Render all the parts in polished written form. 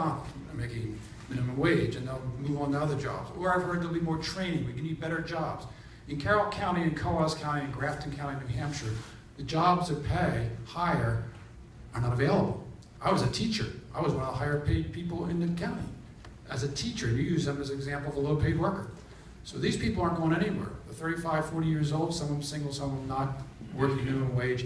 McDonald's making minimum wage, and they'll move on to other jobs. Or I've heard there'll be more training, we can need better jobs. In Carroll County and Coos County and Grafton County, New Hampshire, the jobs that pay higher are not available. I was a teacher. I was one of the higher paid people in the county. As a teacher, you use them as an example of a low paid worker. So these people aren't going anywhere. They're 35, 40 years old, some of them single, some of them not working minimum wage.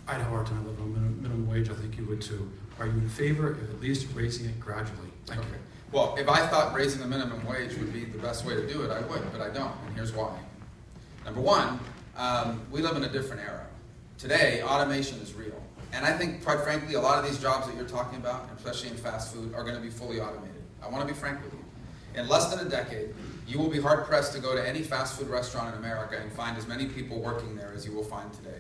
I'd have a hard time living on minimum wage, I think you would too. Are you in favor of at least raising it gradually? Thank you. Well, if I thought raising the minimum wage would be the best way to do it, I would, but I don't, and here's why. Number one, we live in a different era. Today, automation is real. And I think, quite frankly, a lot of these jobs that you're talking about, especially in fast food, are going to be fully automated. I want to be frank with you. In less than a decade, you will be hard-pressed to go to any fast food restaurant in America and find as many people working there as you will find today.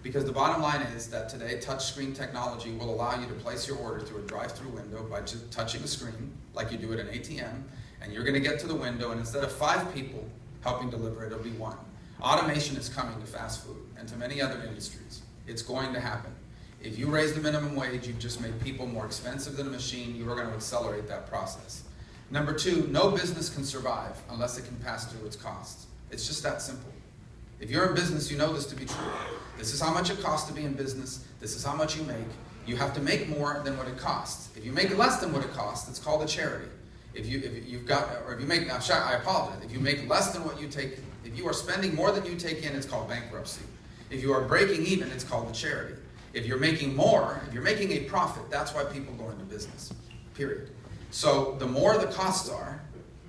Because the bottom line is that today, touchscreen technology will allow you to place your order through a drive-through window by just touching a screen, like you do at an ATM, and you're going to get to the window, and instead of 5 people helping deliver it, it'll be 1. Automation is coming to fast food and to many other industries. It's going to happen. If you raise the minimum wage, you've just made people more expensive than a machine. You are going to accelerate that process. Number 2, no business can survive unless it can pass through its costs. It's just that simple. If you're in business, you know this to be true. This is how much it costs to be in business. This is how much you make. You have to make more than what it costs. If you make less than what it costs, it's called a charity. If you make less than what you take, if you are spending more than you take in, it's called bankruptcy. If you are breaking even, it's called a charity. If you're making more, if you're making a profit, that's why people go into business, period. So the more the costs are,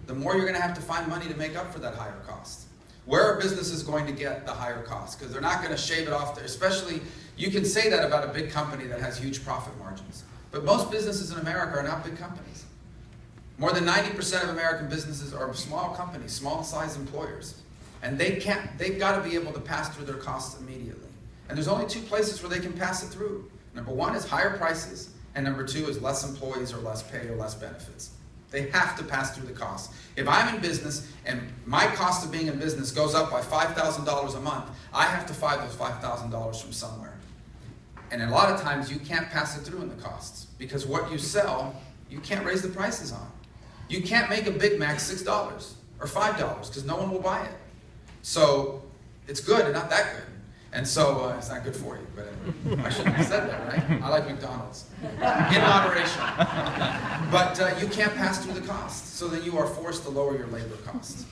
the more you're going to have to find money to make up for that higher cost. Where are businesses going to get the higher cost? Because they're not going to shave it off there. Especially, you can say that about a big company that has huge profit margins. But most businesses in America are not big companies. More than 90% of American businesses are small companies, small-size employers. And they've got to be able to pass through their costs immediately. And there's only 2 places where they can pass it through. Number 1 is higher prices, and number 2 is less employees or less pay or less benefits. They have to pass through the costs. If I'm in business and my cost of being in business goes up by $5,000 a month, I have to find those $5,000 from somewhere. And a lot of times you can't pass it through in the costs because what you sell, you can't raise the prices on. You can't make a Big Mac $6 or $5 because no one will buy it. So it's good and not that good. And so it's not good for you, but anyway, I shouldn't have said that, right? I like McDonald's. In moderation. But you can't pass through the costs, so then you are forced to lower your labor costs.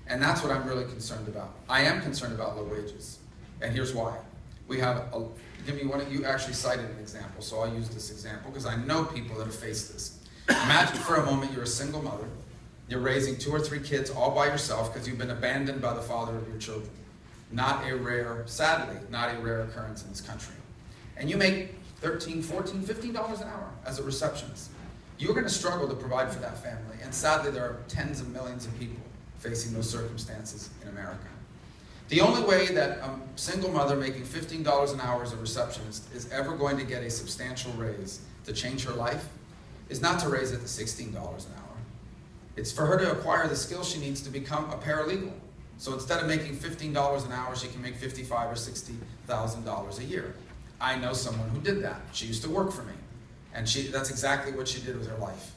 And that's what I'm really concerned about. I am concerned about low wages, and here's why. We have, you actually cited an example, so I'll use this example because I know people that have faced this. Imagine for a moment you're a single mother, you're raising 2 or 3 kids all by yourself because you've been abandoned by the father of your children. Sadly, not a rare occurrence in this country. And you make $13, $14, $15 an hour as a receptionist. You're going to struggle to provide for that family. And sadly, there are tens of millions of people facing those circumstances in America. The only way that a single mother making $15 an hour as a receptionist is ever going to get a substantial raise to change her life is not to raise it to $16 an hour. It's for her to acquire the skills she needs to become a paralegal. So instead of making $15 an hour, she can make $55,000 or $60,000 a year. I know someone who did that. She used to work for me. And that's exactly what she did with her life.